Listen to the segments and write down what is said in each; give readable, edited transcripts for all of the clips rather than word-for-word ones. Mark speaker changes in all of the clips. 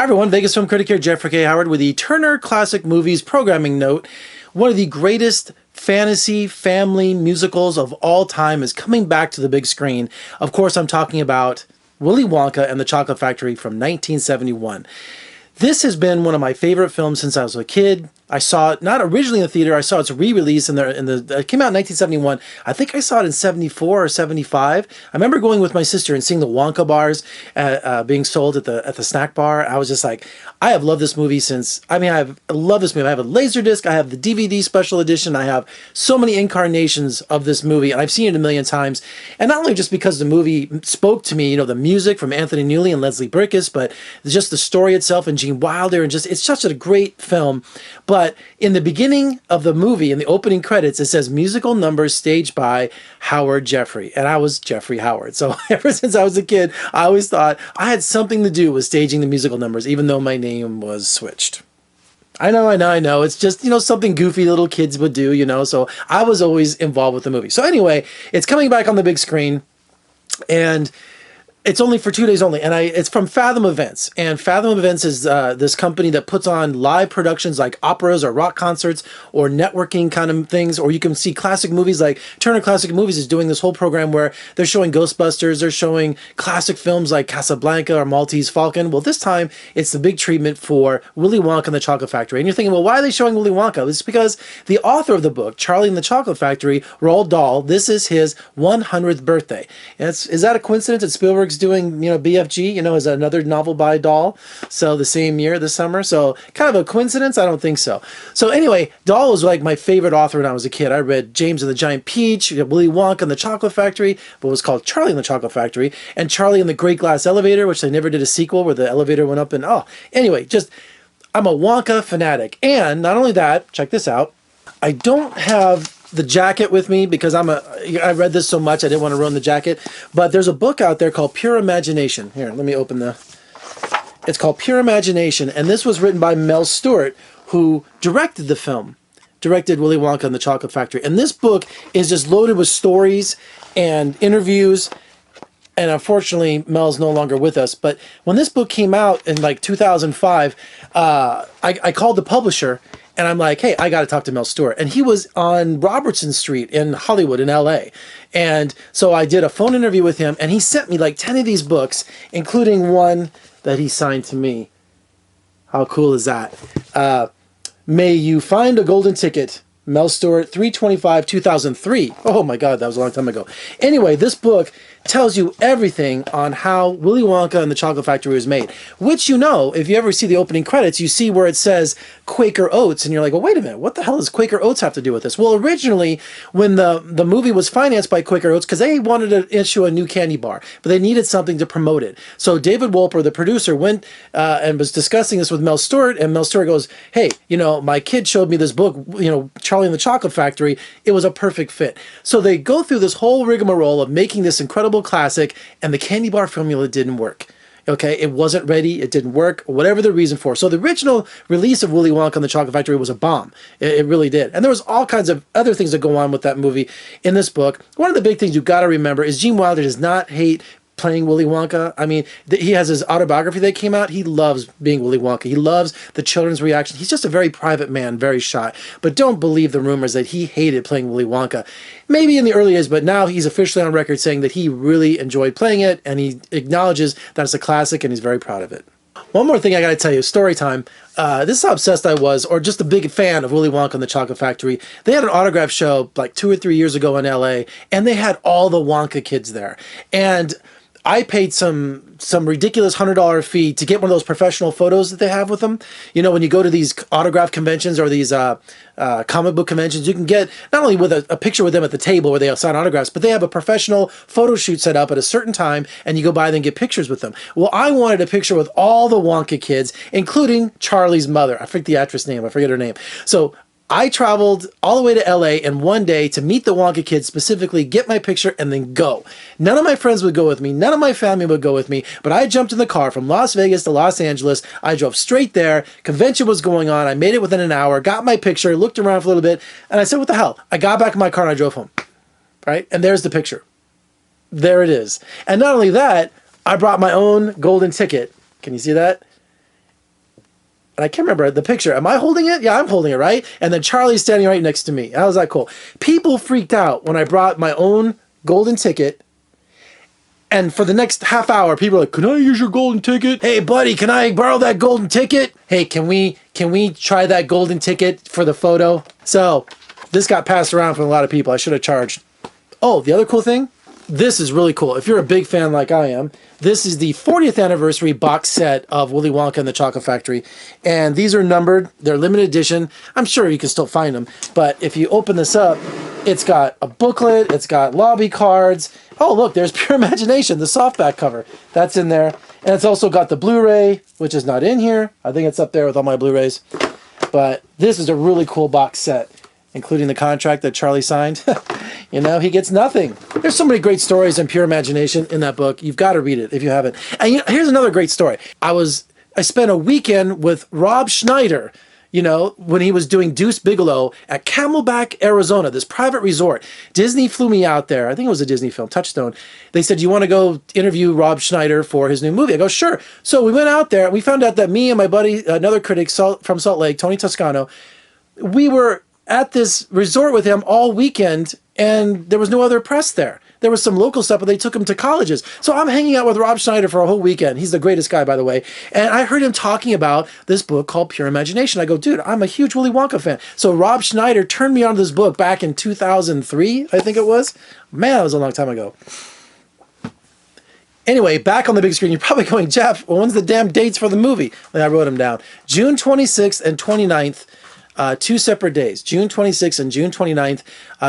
Speaker 1: Hi everyone, Vegas Film Critic here, Jeffrey K. Howard with the Turner Classic Movies programming note. One of the greatest fantasy family musicals of all time is coming back to the big screen. Of course, I'm talking about Willy Wonka and the Chocolate Factory from 1971. This has been one of my favorite films since I was a kid. I saw it not originally in the theater. I saw its re-release it came out in 1971. I think I saw it in 74 or 75. I remember going with my sister and seeing the Wonka bars being sold at the snack bar. I was just like, I have loved this movie since, I love this movie. I have a Laserdisc, I have the DVD special edition, I have so many incarnations of this movie, and I've seen it a million times. And not only just because the movie spoke to me, you know, the music from Anthony Newley and Leslie Bricusse, but just the story itself and Gene Wilder, and just, it's such a great film. But in the beginning of the movie, in the opening credits, it says musical numbers staged by Howard Jeffrey. And I was Jeffrey Howard. So ever since I was a kid, I always thought I had something to do with staging the musical numbers, even though my name was switched. I know. It's just, you know, something goofy little kids would do, you know. So I was always involved with the movie. So anyway, it's coming back on the big screen. And it's only for 2 days only, and it's from Fathom Events. And Fathom Events is this company that puts on live productions like operas or rock concerts or networking kind of things, or you can see classic movies like Turner Classic Movies is doing this whole program where they're showing Ghostbusters, they're showing classic films like Casablanca or Maltese Falcon. Well, this time it's the big treatment for Willy Wonka and the Chocolate Factory. And you're thinking, well, why are they showing Willy Wonka? It's because the author of the book, Charlie and the Chocolate Factory, Roald Dahl, this is his 100th birthday. And is that a coincidence that Spielberg's doing, you know, BFG, you know, is another novel by Dahl, so the same year, this summer, so kind of a coincidence? I don't think so. So anyway, Dahl was like my favorite author when I was a kid. I read James and the Giant Peach, Willy Wonka and the Chocolate Factory, but it was called Charlie and the Chocolate Factory, and Charlie and the Great Glass Elevator, which they never did a sequel where the elevator went up and, anyway, just, I'm a Wonka fanatic. And not only that, check this out, I don't have the jacket with me because I read this so much I didn't want to ruin the jacket, but there's a book out there called Pure Imagination. Here, let me open it's called Pure Imagination, and this was written by Mel Stewart, who directed the film, directed Willy Wonka and the Chocolate Factory. And this book is just loaded with stories and interviews, and unfortunately Mel's no longer with us, but when this book came out in like 2005, I called the publisher and I'm like, hey, I got to talk to Mel Stewart. And he was on Robertson Street in Hollywood in LA. And so I did a phone interview with him, and he sent me like 10 of these books, including one that he signed to me. How cool is that? May You Find a Golden Ticket, Mel Stewart, 3/25/2003. Oh my God, that was a long time ago. Anyway, this book tells you everything on how Willy Wonka and the Chocolate Factory was made, which, you know, if you ever see the opening credits, you see where it says Quaker Oats, and you're like, well, wait a minute, what the hell does Quaker Oats have to do with this? Well, originally, when the movie was financed by Quaker Oats, because they wanted to issue a new candy bar, but they needed something to promote it. So David Wolper, the producer, went and was discussing this with Mel Stewart, and Mel Stewart goes, hey, you know, my kid showed me this book, you know, Charlie and the Chocolate Factory. It was a perfect fit. So they go through this whole rigmarole of making this incredible classic, and the candy bar formula didn't work. Okay, it wasn't ready, it didn't work, whatever the reason for. So the original release of Willy Wonka and the Chocolate Factory was a bomb. It really did. And there was all kinds of other things that go on with that movie in this book. One of the big things you've got to remember is Gene Wilder does not hate playing Willy Wonka. I mean, he has his autobiography that came out. He loves being Willy Wonka. He loves the children's reaction. He's just a very private man, very shy. But don't believe the rumors that he hated playing Willy Wonka. Maybe in the early years, but now he's officially on record saying that he really enjoyed playing it, and he acknowledges that it's a classic, and he's very proud of it. One more thing I got to tell you, story time. This is how obsessed I was, or just a big fan of Willy Wonka and the Chocolate Factory. They had an autograph show like 2 or 3 years ago in LA, and they had all the Wonka kids there. And I paid some ridiculous $100 fee to get one of those professional photos that they have with them. You know, when you go to these autograph conventions or these comic book conventions, you can get not only with a picture with them at the table where they sign autographs, but they have a professional photo shoot set up at a certain time, and you go by and get pictures with them. Well, I wanted a picture with all the Wonka kids, including Charlie's mother. I forget the actress name. I forget her name. So I traveled all the way to LA in one day to meet the Wonka kids, specifically get my picture and then go. None of my friends would go with me. None of my family would go with me. But I jumped in the car from Las Vegas to Los Angeles. I drove straight there. Convention was going on. I made it within an hour, got my picture, looked around for a little bit, and I said, what the hell? I got back in my car and I drove home. Right? And there's the picture. There it is. And not only that, I brought my own golden ticket. Can you see that? and I can't remember the picture. Am I holding it? Yeah, I'm holding it, right? And then Charlie's standing right next to me. How was that cool? People freaked out when I brought my own golden ticket. And for the next half hour, people were like, can I use your golden ticket? Hey, buddy, can I borrow that golden ticket? Hey, can we try that golden ticket for the photo? So this got passed around from a lot of people. I should have charged. Oh, the other cool thing, this is really cool. If you're a big fan like I am, this is the 40th anniversary box set of Willy Wonka and the Chocolate Factory. And these are numbered. They're limited edition. I'm sure you can still find them. But if you open this up, it's got a booklet. It's got lobby cards. Oh, look, there's Pure Imagination, the softback cover. That's in there. And it's also got the Blu-ray, which is not in here. I think it's up there with all my Blu-rays. But this is a really cool box set, including the contract that Charlie signed. You know, he gets nothing. There's so many great stories in Pure Imagination in that book. You've got to read it if you haven't. And you know, here's another great story. I spent a weekend with Rob Schneider, you know, when he was doing Deuce Bigalow at Camelback, Arizona, this private resort. Disney flew me out there. I think it was a Disney film, Touchstone. They said, you want to go interview Rob Schneider for his new movie? I go, sure. So we went out there and we found out that me and my buddy, another critic from Salt Lake, Tony Toscano, we were at this resort with him all weekend, and there was no other press there. There was some local stuff, but they took him to colleges. So I'm hanging out with Rob Schneider for a whole weekend. He's the greatest guy, by the way. And I heard him talking about this book called Pure Imagination. I go, dude, I'm a huge Willy Wonka fan. So Rob Schneider turned me on to this book back in 2003, I think it was. Man, that was a long time ago. Anyway, back on the big screen, you're probably going, Jeff, well, when's the damn dates for the movie? And I wrote them down. June 26th and 29th. 2 separate days, June 26th and June 29th.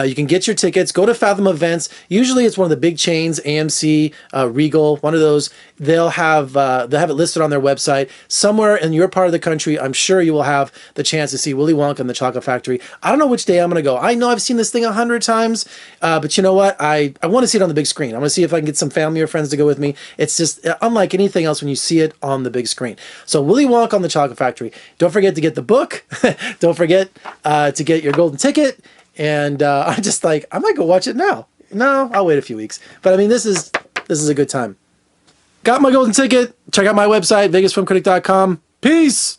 Speaker 1: You can get your tickets. Go to Fathom Events. Usually it's one of the big chains, AMC, Regal, one of those. They'll have it listed on their website. Somewhere in your part of the country, I'm sure you will have the chance to see Willy Wonka and the Chocolate Factory. I don't know which day I'm going to go. I know I've seen this thing 100 times, but you know what? I want to see it on the big screen. I want to see if I can get some family or friends to go with me. It's just unlike anything else when you see it on the big screen. So Willy Wonka on the Chocolate Factory. Don't forget to get the book. Don't forget to get your golden ticket. And I just like, I might go watch it now. No, I'll wait a few weeks. But I mean, this is a good time. Got my golden ticket. Check out my website, vegasfilmcritic.com. Peace.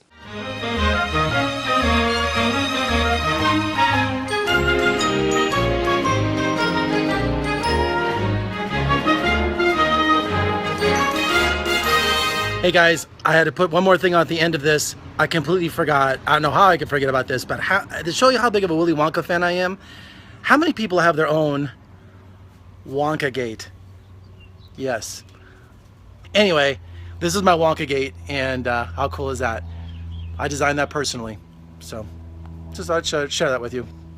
Speaker 1: Hey guys, I had to put one more thing on at the end of this. I completely forgot. I don't know how I could forget about this, but to show you how big of a Willy Wonka fan I am, how many people have their own Wonka Gate? Yes. Anyway, this is my Wonka Gate, and how cool is that? I designed that personally, so just thought I'd share that with you.